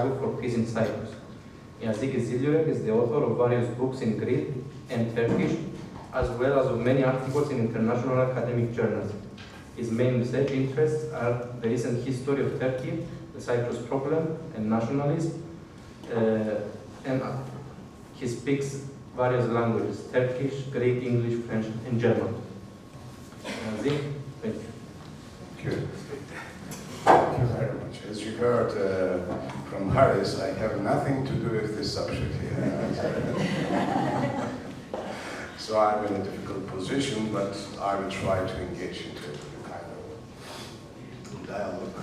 struggle for peace in Cyprus. Niyazi Kizilyurek is the author of various books in Greek and Turkish, as well as of many articles in international academic journals. His main research interests are the recent history of Turkey, the Cyprus problem, and nationalism, and he speaks various languages: Turkish, Greek, English, French, and German. Niyazi, thank you. Thank you. Thank you very much. As you heard from Harris, I have nothing to do with this subject here. So I'm in a difficult position, but I will try to engage into a kind of dialogue.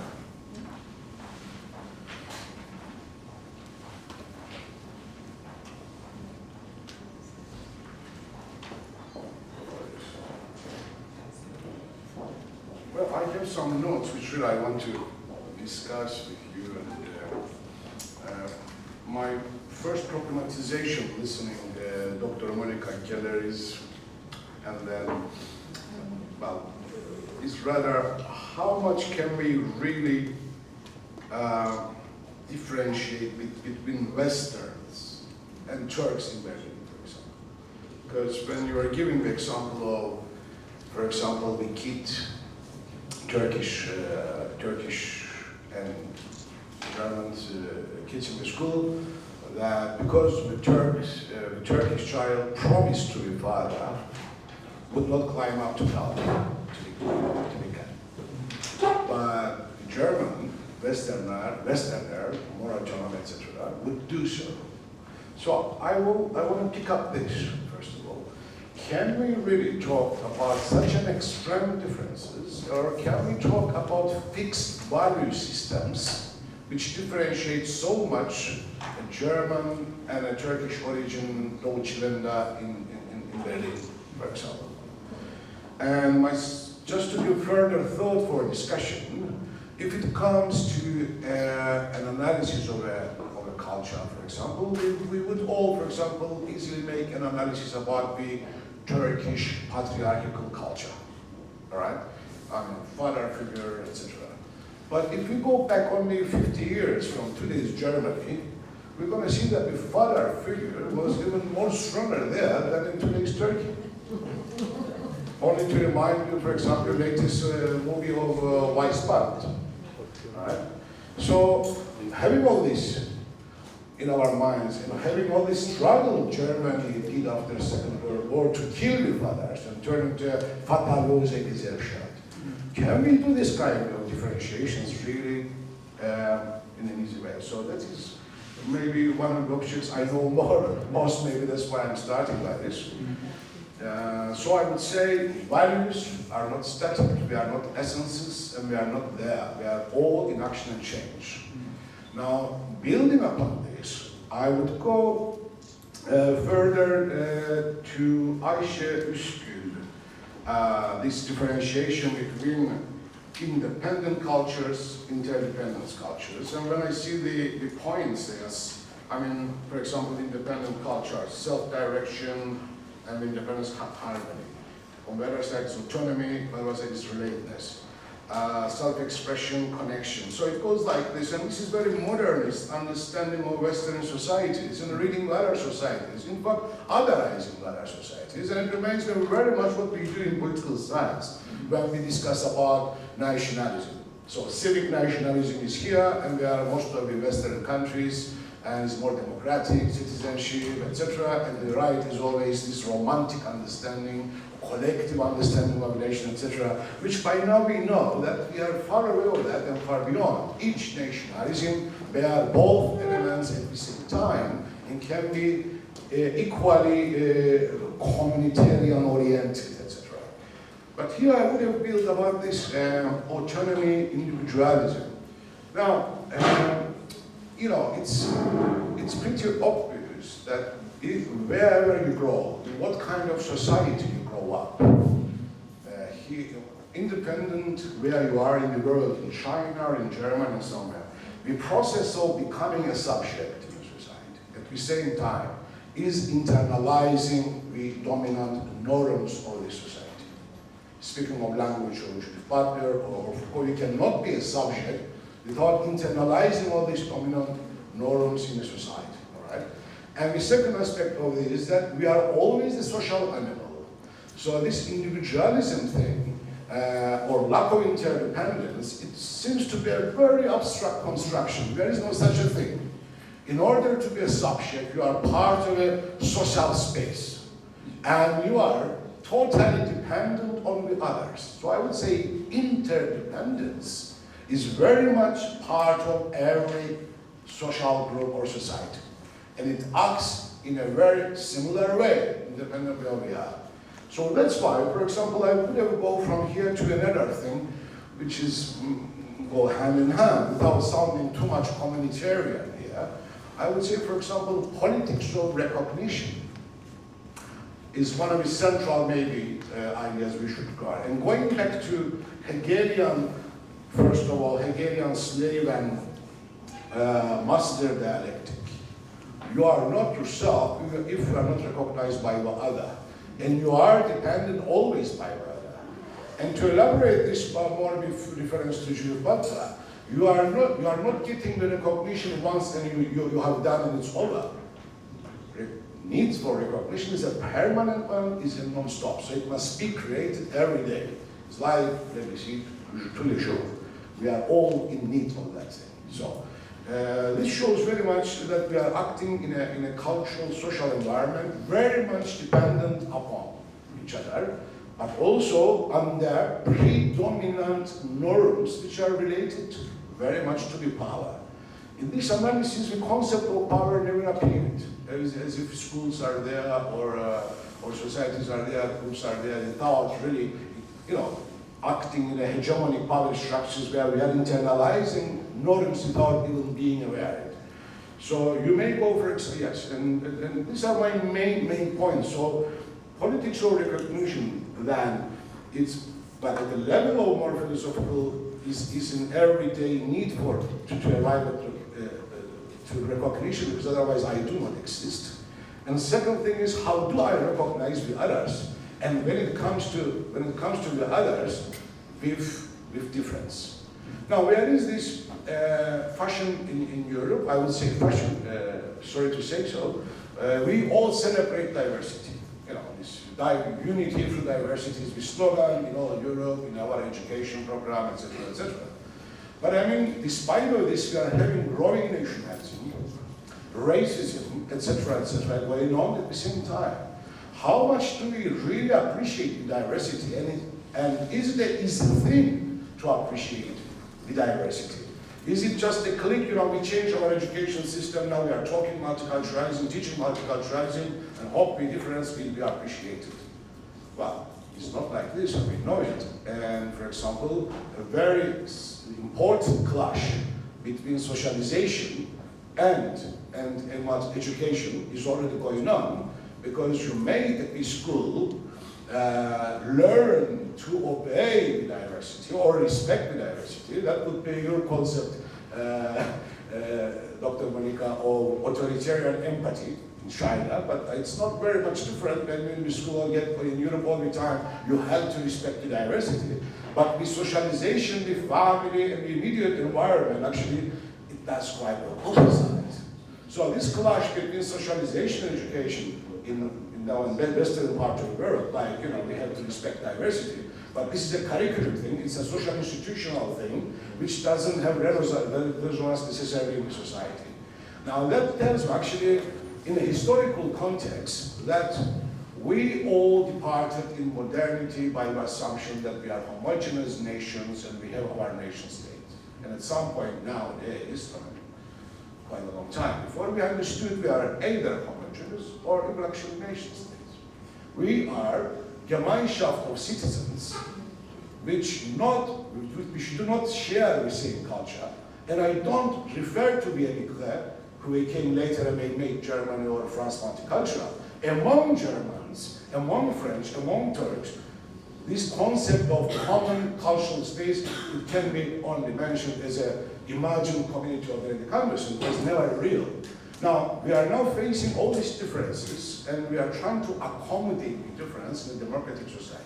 Well, I have some notes which really I want to discuss with you. And my first problematization, listening Dr. Monica Keller's, and then, well, is rather how much can we really differentiate between Westerns and Turks in Berlin, for example. Because when you are giving the example of, for example, the kid, Turkish and German kids in the school, that because the Turkish child promised to the father would not climb up to Calvary to be but German, Westerner, more autonomous, etc., would do so. So I want to pick up this, first of all. Can we really talk about such an extreme differences, or can we talk about fixed value systems which differentiate so much a German and a Turkish origin Deutschländer in Berlin, for example? And just to give further thought for discussion, if it comes to an analysis of a culture, for example, we would all, for example, easily make an analysis about the Turkish patriarchal culture, all right? Father figure, etc. But if we go back only 50 years from today's Germany, we're going to see that the father figure was even more stronger there than in today's Turkey. Only to remind you, for example, the latest movie of Weissband. Right? So, having all this in our minds, having all this struggle Germany did after the Second World War to kill the fathers and turn into a fatallose Gesellschaft. Can we do this kind of differentiations really in an easy way? So that is maybe one of the options I know most, maybe that's why I'm starting like this. So I would say values are not static, we are not essences, and we are not there. We are all in action and change. Now, building upon this, I would go further to Ayşe Üskül, this differentiation between independent cultures, interdependent cultures. And when I see the points, yes, I mean, for example, independent culture, self-direction, and independence harmony. On the other side, it's autonomy, on the other side, it's relatedness. Self-expression, connection. So it goes like this, and this is very modernist understanding of Western societies and reading other societies, in fact, otherizing other societies, and it reminds me very much what we do in political science when we discuss about nationalism. So civic nationalism is here, and we are most of the Western countries, and it's more democratic, citizenship, etc. And the right is always this romantic understanding, collective understanding of nation, etc. Which by now we know that we are far away of that and far beyond. Each nationalism bear both elements at the same time and can be equally communitarian oriented, etc. But here I would have built about this autonomy, individualism. Now, you know, it's pretty obvious that wherever you grow, in what kind of society you grow up, independent where you are in the world, in China or in Germany or somewhere, the process of becoming a subject in a society, at the same time, is internalizing the dominant norms of the society. Speaking of language or Butler or you cannot be a subject without internalizing all these dominant norms in a society, all right? And the second aspect of it is that we are always a social animal. So this individualism thing, or lack of interdependence, it seems to be a very abstract construction. There is no such a thing. In order to be a subject, you are part of a social space, and you are totally dependent on the others. So I would say interdependence is very much part of every social group or society. And it acts in a very similar way, independent of where we are. So that's why, for example, I would never go from here to another thing, which is go hand in hand without sounding too much communitarian here. I would say, for example, politics of recognition is one of the central, maybe, ideas we should guard. And going back to Hegelian, first of all, Hegelian slave and master dialectic. You are not yourself if you are not recognized by the other. And you are dependent always by the other. And to elaborate this more with reference to Judith Butler, you are not getting the recognition once and you have done and it's over. Needs for recognition is a permanent one, is a non-stop. So it must be created every day. It's like, let me see, tous les jours. We are all in need of that thing. So this shows very much that we are acting in a cultural, social environment, very much dependent upon each other, but also under predominant norms which are related very much to the power. In this analysis, the concept of power never appeared, as if schools are there or societies are there, groups are there, without really, acting in a hegemonic power structures where we are internalizing norms without even being aware. So you may go for yes, and these are my main points. So politics of recognition then but at the level of more philosophical is an everyday need to arrive at to recognition, because otherwise I do not exist. And second thing is, how do I recognize the others? And when it comes to the others, with difference. Now, where is this fashion in Europe? I would say fashion. Sorry to say so. We all celebrate diversity. This unity through diversity is the slogan in all Europe, in our education program, etc., etc. But I mean, despite all this, we are having growing nationalism, racism, etc., going on at the same time. How much do we really appreciate the diversity? And is it an easy thing to appreciate the diversity? Is it just a click, we change our education system, now we are talking multiculturalism, teaching multiculturalism, and hope the difference will be appreciated? Well, it's not like this, and we know it. And for example, a very important clash between socialization and education is already going on, because you may at the school learn to obey the diversity or respect the diversity. That would be your concept, Dr. Monica, of authoritarian empathy in China, but it's not very much different when in the school in Europe all the time, you have to respect the diversity. But the socialization, the family, and the immediate environment, actually, it does quite the opposite. So this clash between socialization and education in the Western part of the world, like, we have to respect diversity, but this is a curriculum thing, it's a social institutional thing, which doesn't have resonance necessarily in the society. Now that tells me actually, in a historical context, that we all departed in modernity by the assumption that we are homogeneous nations and we have our nation state. And at some point nowadays, quite a long time before, we understood we are either homogeneous or actually nation states. We are Gemeinschaft of citizens which do not share the same culture. And I don't refer to the emigre who came later and made Germany or France multicultural. Among Germans, among French, among Turks, this concept of common cultural space, it can be only mentioned as an imagined community of the Congress, and it was never real. Now, we are now facing all these differences, and we are trying to accommodate the difference in a democratic society.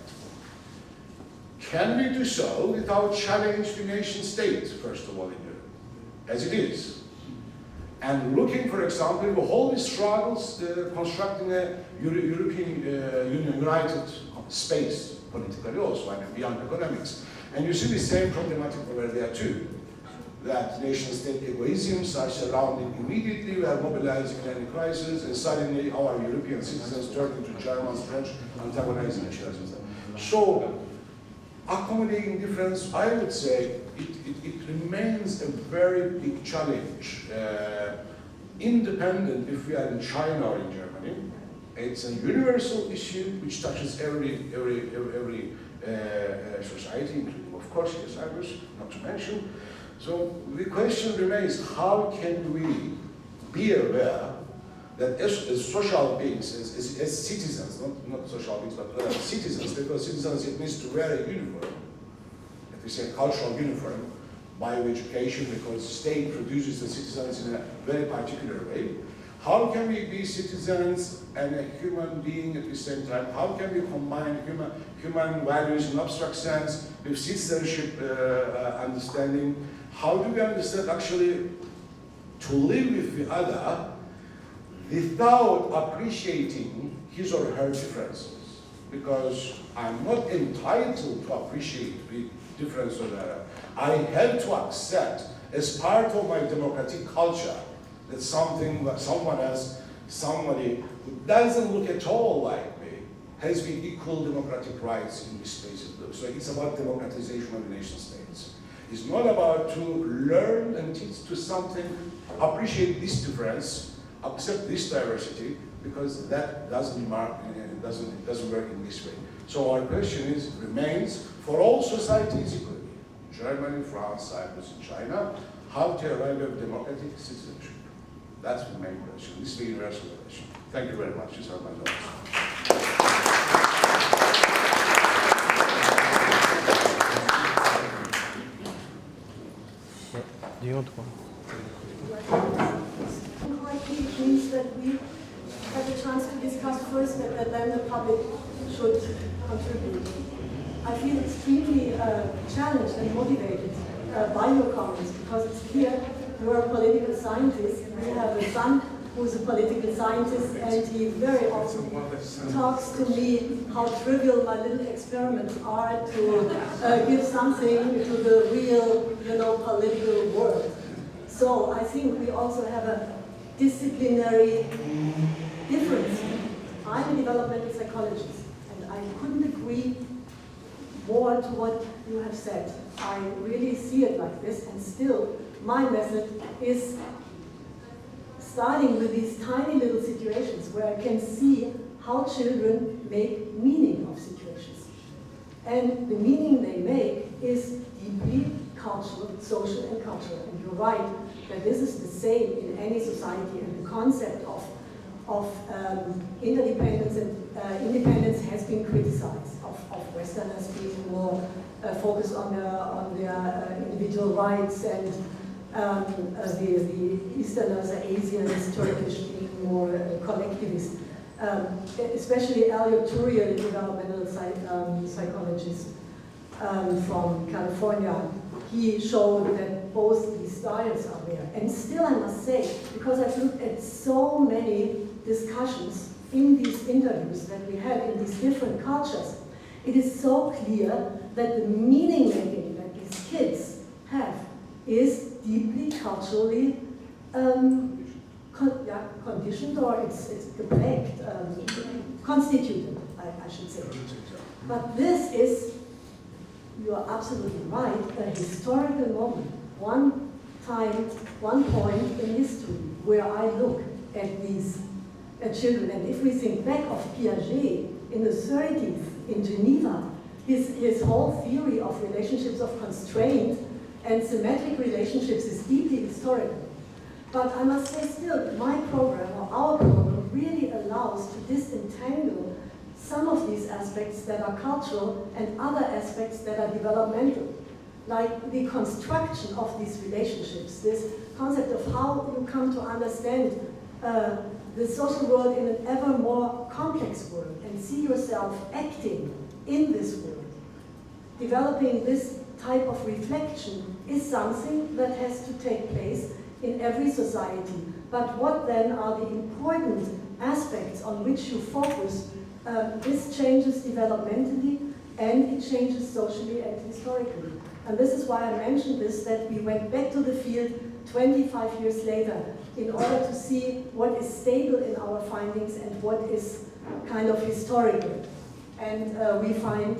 Can we do so without challenging the nation state, first of all, in Europe, as it is? and looking, for example, the whole struggles constructing a European Union united space politically also, I mean, beyond economics. And you see the same problematic over there too, that nation-state egoisms are surrounding immediately, we are mobilizing in any crisis, and suddenly our European citizens turn into Germans, French, antagonizing each other. So, accommodating difference, I would say, it remains a very big challenge. Independent if we are in China or in Germany, it's a universal issue which touches every society, including, of course, Cyprus, not to mention. So the question remains, how can we be aware that as social beings, as citizens, not social beings, but as citizens, because citizens, it means to wear a uniform, let me say a cultural uniform, bioeducation, because the state produces the citizens in a very particular way. How can we be citizens and a human being at the same time? How can we combine human values in abstract sense with citizenship understanding? How do we understand actually to live with the other without appreciating his or her differences? Because I'm not entitled to appreciate the difference of the other. I have to accept as part of my democratic culture that someone else, somebody who doesn't look at all like me, has the equal democratic rights in this space. So it's about democratization of the nation states. It's not about to learn and teach to something, appreciate this difference, accept this diversity, because that doesn't work in this way. So our question remains for all societies equally, Germany, France, Cyprus, and China, how to arrive at democratic citizenship. That's the main question. This is the universal question. Thank you very much. These are my notes. Do you want to go? It means that we have a chance to discuss first and then the public should contribute. I feel extremely challenged and motivated by your comments because it's clear you're a political scientist. We have a son who's a political scientist and he very often talks to me how trivial my little experiments are to give something to the real, political world. So I think we also have a disciplinary difference. I'm a developmental psychologist and I couldn't agree more to what you have said. I really see it like this, and still my method is starting with these tiny little situations where I can see how children make meaning of situations. And the meaning they make is deeply cultural, social and cultural. And you're right that this is the same in any society, and the concept of interdependence and independence has been criticized, of Westerners being more focused on their individual rights, and the Easterners, Asians, Turkish being more collectivist. Especially Elliot Turiel, a developmental psychologist from California, he showed that both these styles are there. And still I must say, because I've looked at so many discussions in these interviews that we had in these different cultures, it is so clear that the meaning making that these kids have is deeply culturally conditioned, or it's geprägt, constituted, I should say. But this is, you are absolutely right, a historical moment, one time, one point in history where I look at these children. And if we think back of Piaget in the 30s in Geneva, his whole theory of relationships of constraint and symmetric relationships is deeply historical. But I must say still, my program, or our program, really allows to disentangle some of these aspects that are cultural and other aspects that are developmental, like the construction of these relationships, this concept of how you come to understand the social world in an ever more complex world and see yourself acting in this world. Developing this type of reflection is something that has to take place in every society, But what then are the important aspects on which you focus? This changes developmentally and it changes socially and historically. And this is why I mentioned this, that we went back to the field 25 years later in order to see what is stable in our findings and what is kind of historical. And we find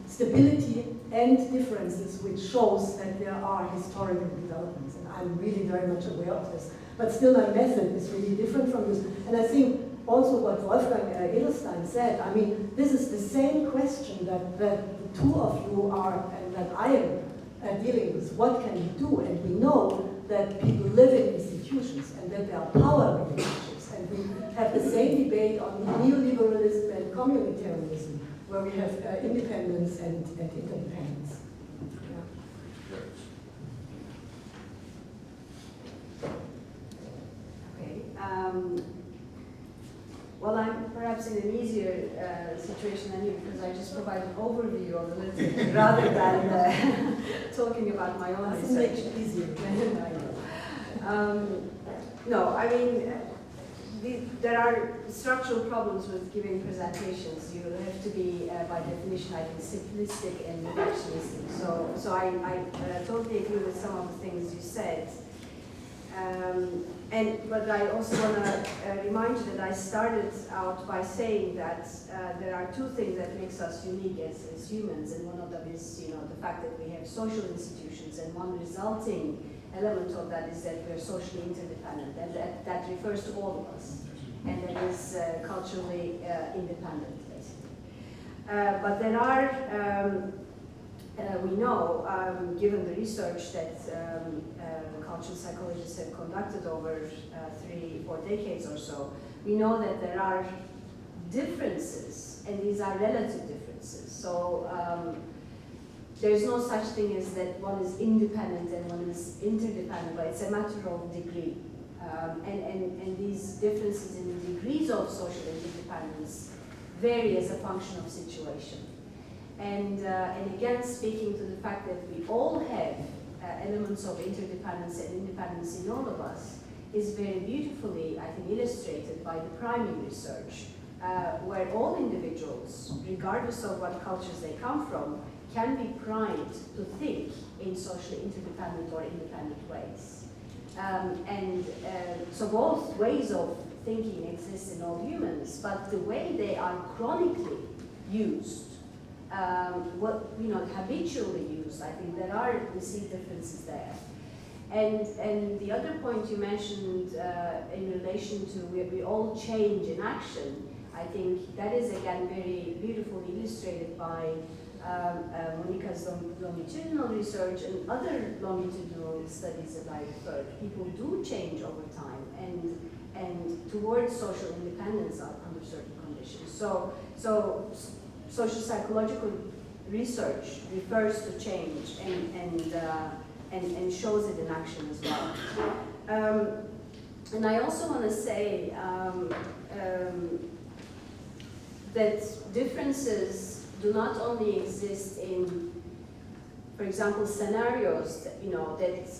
stability and differences, which shows that there are historical developments. And I'm really very much aware of this. But still, my method is really different from this. And I think also what Wolfgang Edelstein said, I mean, this is the same question that the two of you are, and that I am dealing with. What can we do? And we know that people live in institutions and that there are power relationships. And we have the same debate on neoliberalism and communitarianism, where we have independence and interdependence. Okay. Well, I'm perhaps in an easier situation than you because I just provide an overview of the literature rather than talking about my own research. Makes it easier. No, I mean, there are structural problems with giving presentations. You have to be, by definition, I think, simplistic and reductionistic. So I totally agree with some of the things you said. But I also want to remind you that I started out by saying that there are two things that makes us unique as humans, and one of them is, the fact that we have social institutions, and one resulting element of that is that we're socially interdependent, and that refers to all of us, and that is culturally independent, basically. But there are, we know, given the research that cultural psychologists have conducted over 3-4 decades or so, we know that there are differences, and these are relative differences. So there's no such thing as that one is independent and one is interdependent, but it's a matter of degree. And these differences in the degrees of social interdependence vary as a function of situation. And again, speaking to the fact that we all have elements of interdependence and independence in all of us is very beautifully, I think, illustrated by the priming research, where all individuals, regardless of what cultures they come from, can be primed to think in socially interdependent or independent ways. So both ways of thinking exist in all humans, but the way they are chronically used, habitually used, I think we see differences there. And the other point you mentioned in relation to we all change in action, I think that is again very beautifully illustrated by Monica's longitudinal research and other longitudinal studies that I referred. People do change over time and towards social independence under certain conditions. So social psychological research refers to change and shows it in action as well. And I also want to say that differences do not only exist in, for example, scenarios that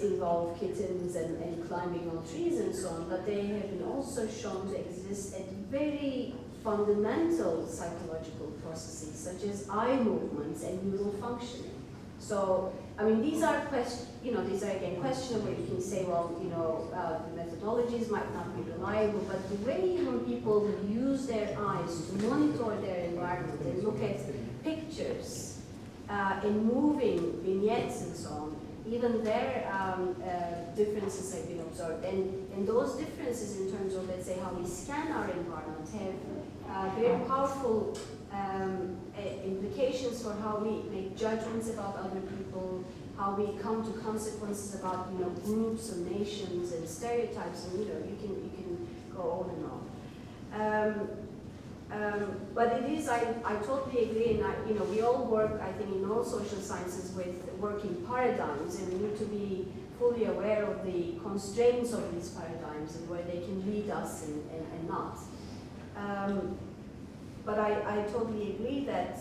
involve kittens and climbing on trees and so on, but they have been also shown to exist at very fundamental psychological processes, such as eye movements and neural functioning. So, I mean, these are again questionable. You can say, well, the methodologies might not be reliable, but the way when people use their eyes to monitor their environment and look at pictures in moving vignettes and so on, even there differences have been observed. And those differences in terms of, let's say, how we scan our environment have very powerful implications for how we make judgments about other people, how we come to consequences about groups and nations and stereotypes, and you can go on and on. But it is, I totally agree, and we all work, I think, in all social sciences with working paradigms, and we need to be fully aware of the constraints of these paradigms and where they can lead us and not. But I totally agree that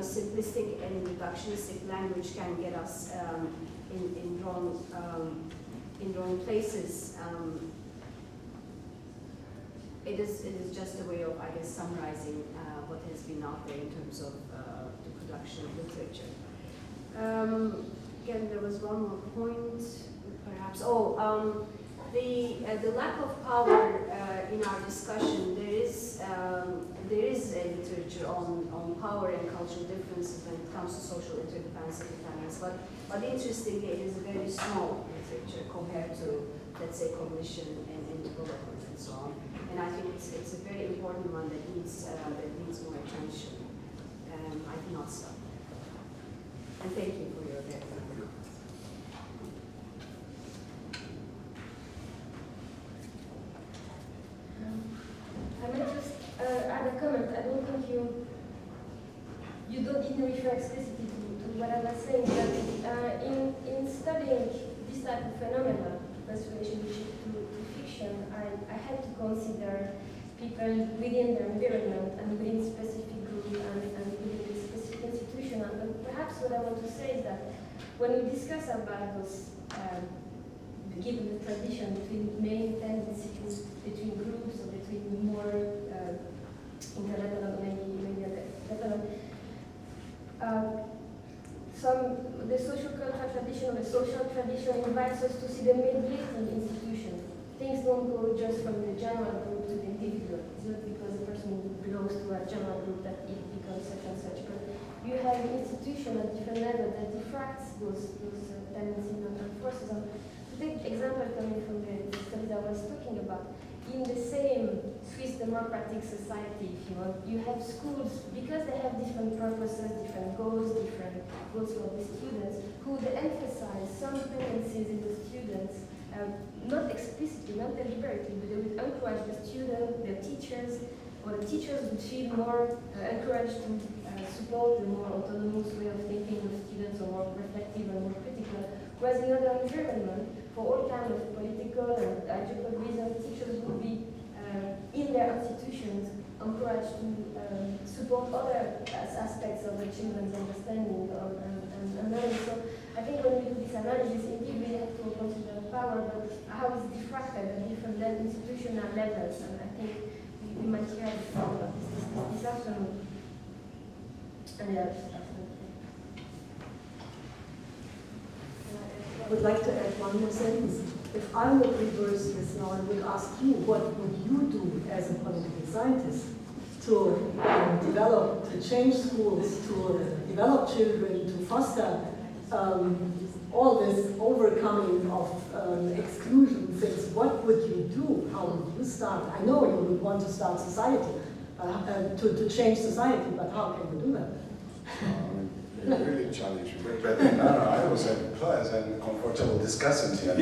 simplistic and reductionistic language can get us in wrong in wrong places. It is just a way of, I guess, summarizing what has been out there in terms of the production of literature. Again, there was one more point, perhaps. The lack of power in our discussion. There is a literature on power and cultural differences when it comes to social interdependence, but interestingly, it is a very small literature compared to, let's say, cognition and development and so on. And I think it's a very important one that needs more attention. I cannot stop. And thank you for your attention. I might just add a comment. I don't think you don't need to refer explicitly to what I was saying, but in studying this type of phenomena, this relationship to fiction, I had to consider people within their environment and within specific group and within a specific institution. And perhaps what I want to say is that when we discuss about those, given the tradition between main tendencies, between groups, or between more intellectual, maybe the social cultural tradition or the social tradition invites us to see the mediating institution. Things don't go just from the general group to the individual. It's not because a person belongs to a general group that it becomes such and such, but you have an institution at different levels that diffracts those tendencies and forces. And to take example coming from the studies I was talking about, in the same Swiss democratic society, if you want, you have schools, because they have different purposes, different goals for the students, who would emphasize some tendencies in the students, not explicitly, not deliberately, but they would encourage the student, the teachers, or the teachers would feel more encouraged to support the more autonomous way of thinking of students, or more reflective and more critical. Whereas in other environment, for all kinds of political and ideological reasons, teachers would be in their institutions encouraged to support other aspects of the children's understanding and learning. So I think when we do this analysis, indeed we have to consider power, but how it's diffracted at different institutional levels. And I think we might hear about this afternoon. And I would like to add one more sentence. If I would reverse this now, I would ask you, what would you do as a political scientist to develop, to change schools, to develop children, to foster all this overcoming of exclusion things? What would you do? How would you start? I know you would want to start society, to change society, but how can you do that? You really challenge me. But no, I was employed as a comfortable discussant here.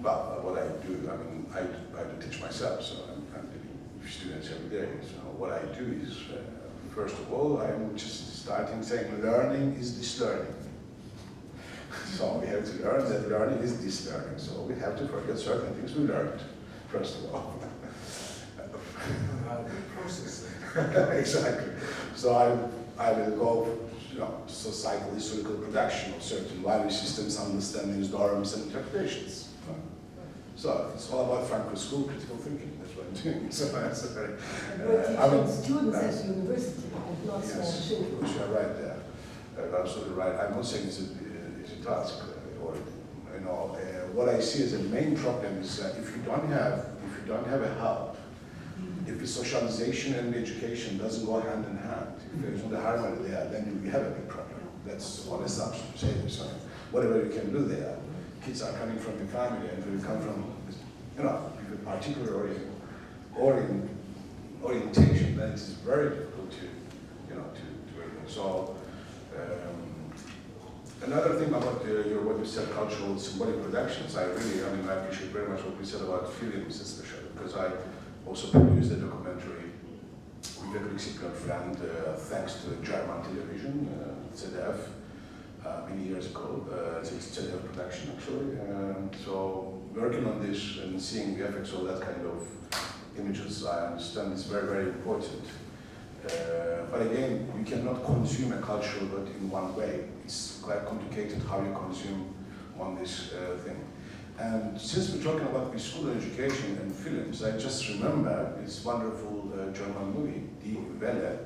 But what I do, I mean, I do teach myself, so I'm teaching students every day. So what I do is, first of all, I'm just starting saying learning is this learning. So we have to learn that learning is this learning. So we have to forget certain things we learned, first of all. Process. Exactly. So I will go, societal historical production of certain value systems, understandings, norms, and interpretations. So it's all about Franco-School critical thinking. That's what I'm doing. So that's a very. We're teaching students at university and not small children. You're right there. You're absolutely right. I'm not saying it's a task, what I see as a main problem is that if you don't have a help, if the socialization and the education doesn't go hand in hand, if there's no harmony there, then we have a big problem. That's one assumption to say this. Whatever you can do there, kids are coming from the family, and if you come from, with a particular orientation, then it's very difficult to. So another thing about what you said, cultural symbolic productions, I appreciate very much what you said about films, especially because I also produced a documentary with a Greek Cypriot friend, thanks to German television, ZDF, many years ago. It's ZDF production, actually. So working on this and seeing the effects of that kind of images, I understand is very, very important. But again, you cannot consume a cultural good in one way. It's quite complicated how you consume on this thing. And since we're talking about the school education and films, I just remember this wonderful German movie, Die Welle,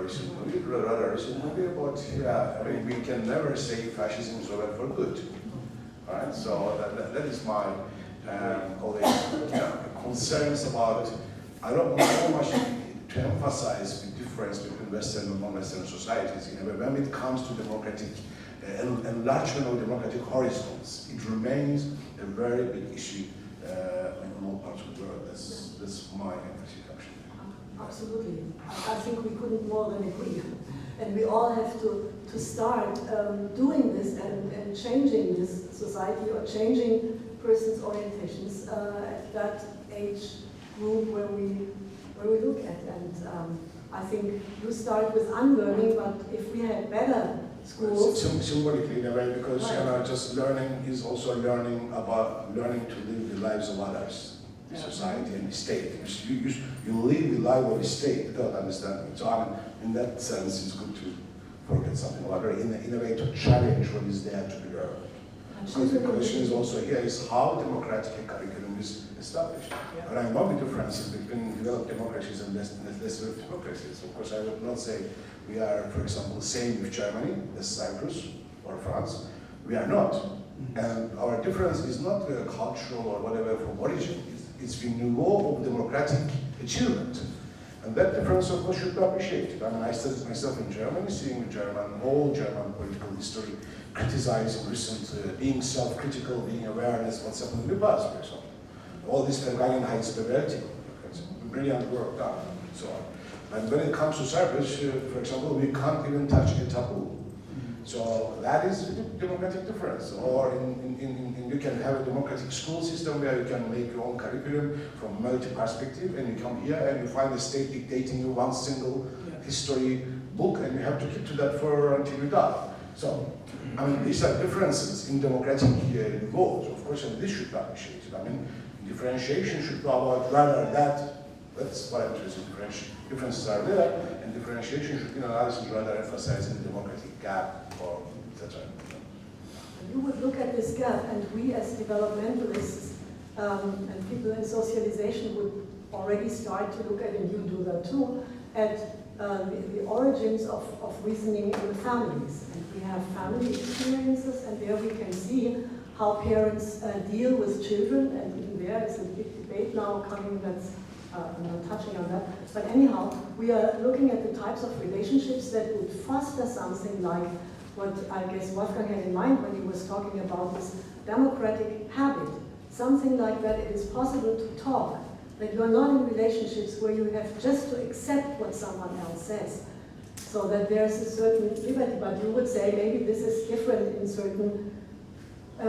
recent movie, rather recent movie, but yeah, I mean, we can never say fascism is over for good. All right, so that is my always concerns about. I don't know how much to emphasize the difference between Western and non-Western societies. When it comes to democratic enlargement of democratic horizons, it remains a very big issue in all parts of the world. That's my emphasis, actually. Absolutely. I think we couldn't more than agree. And we all have to start doing this and changing this society or changing persons' orientations at that age group where we look at. And I think you start with unlearning, but if we had better schools... Symbolically in a way, because just learning is also learning to live the lives of others, the society and the state. You live the life of the state without understanding it. So I mean, in that sense, it's good to forget something about it, in a way to challenge what is there to be learned. Because the question is also here is how democratic a curriculum is established. Yeah. And I know the differences between developed democracies and less developed democracies. Of course, I would not say we are, for example, the same with Germany, as Cyprus, or France. We are not. And our difference is not cultural or whatever from origin. It's the niveau of democratic achievement. And that difference, of course, should be appreciated. I mean, I studied myself in Germany, seeing all German political history, criticizing recent, being self-critical, being awareness, what's happened in the past, for example. All this Vergangenheitsbewältigung, brilliant work done, and so on. And when it comes to Cyprus, for example, we can't even touch a taboo. So that is a democratic difference. Or you can have a democratic school system where you can make your own curriculum from multi-perspective, and you come here and you find the state dictating you one single history book, and you have to keep to that until you die. So, I mean, these are differences in democratic laws, of course, and this should be appreciated. I mean, differentiation should be about rather that's what I'm interested in. Differences are there, and differentiation should be analysis rather emphasizing the democratic gap or etc. You would look at this gap, and we as developmentalists and people in socialization would already start to look at, and you do that too, at the origins of reasoning in families. And we have family experiences, and there we can see how parents deal with children, and even there is a big debate now coming that's I'm not touching on that. But anyhow, we are looking at the types of relationships that would foster something like what I guess Wolfgang had in mind when he was talking about this democratic habit. Something like that, it is possible to talk, that you are not in relationships where you have just to accept what someone else says, so that there's a certain liberty. But you would say maybe this is different in certain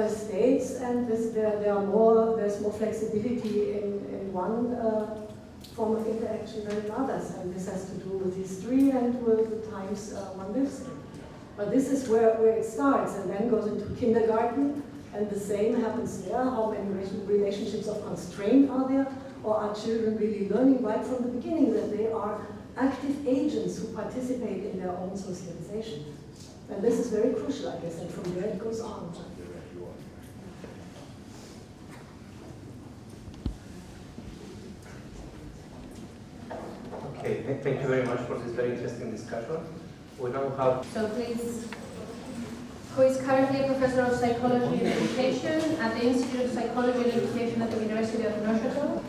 states, and there's more flexibility in one form of interaction than in others, and this has to do with history and with the times one lives in. But this is where it starts, and then goes into kindergarten, and the same happens there. How many relationships of constraint are there? Or are children really learning right from the beginning that they are active agents who participate in their own socialization? And this is very crucial, I guess, and from there it goes on. Okay, thank you very much for this very interesting discussion. We now have... So please, who is currently a professor of psychology and education at the Institute of Psychology and Education at the University of Neuchâtel.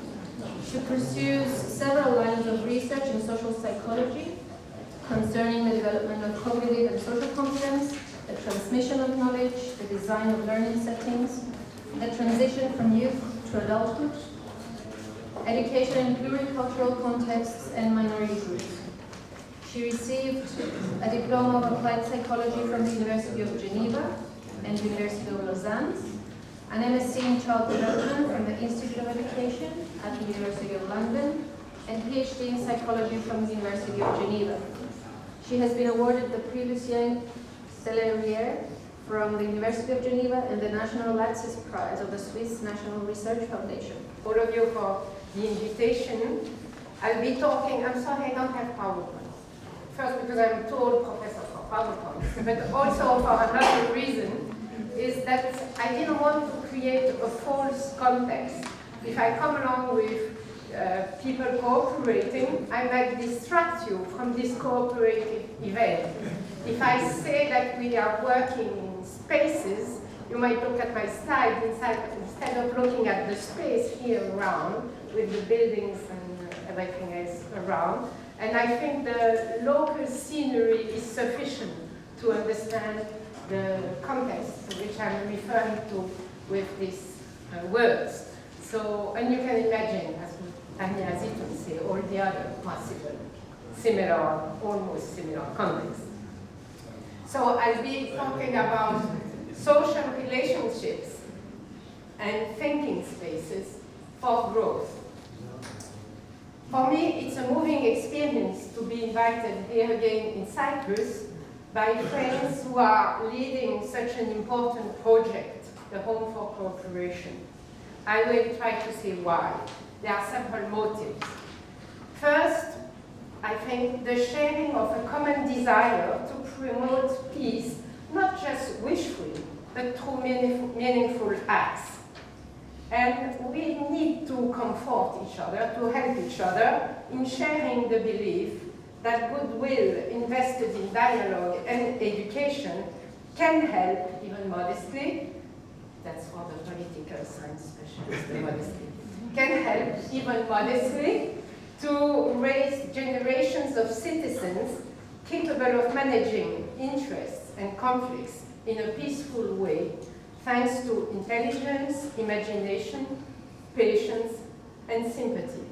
She pursues several lines of research in social psychology concerning the development of cognitive and social competence, the transmission of knowledge, the design of learning settings, the transition from youth to adulthood, education in pluricultural contexts and minority groups. She received a diploma of applied psychology from the University of Geneva and University of Lausanne, an MSc in child development from the Institute of Education at the University of London, and PhD in psychology from the University of Geneva. She has been awarded the Prix Lucien Celerier from the University of Geneva and the National Laxis Prize of the Swiss National Research Foundation. All of you for the invitation. I'll be talking, I'm sorry I don't have PowerPoint. First because I'm too old professor for PowerPoint, but also for another reason, is that I didn't want to create a false context. If I come along with people cooperating, I might distract you from this cooperative event. If I say that we are working in spaces, you might look at my slide instead of looking at the space here around with the buildings and everything else around. And I think the local scenery is sufficient to understand the context to which I'm referring to with these words. So, and you can imagine, as Niyazi would say, all the other possible similar, almost similar contexts. So I'll be talking about social relationships and thinking spaces for growth. For me, it's a moving experience to be invited here again in Cyprus by friends who are leading such an important project, the Home for Cooperation. I will try to see why. There are several motives. First, I think the sharing of a common desire to promote peace, not just wishfully, but through meaningful acts. And we need to comfort each other, to help each other in sharing the belief that goodwill invested in dialogue and education can help, even modestly, that's for the political science specialist, the modestly, can help, even modestly, to raise generations of citizens capable of managing interests and conflicts in a peaceful way, thanks to intelligence, imagination, patience, and sympathy.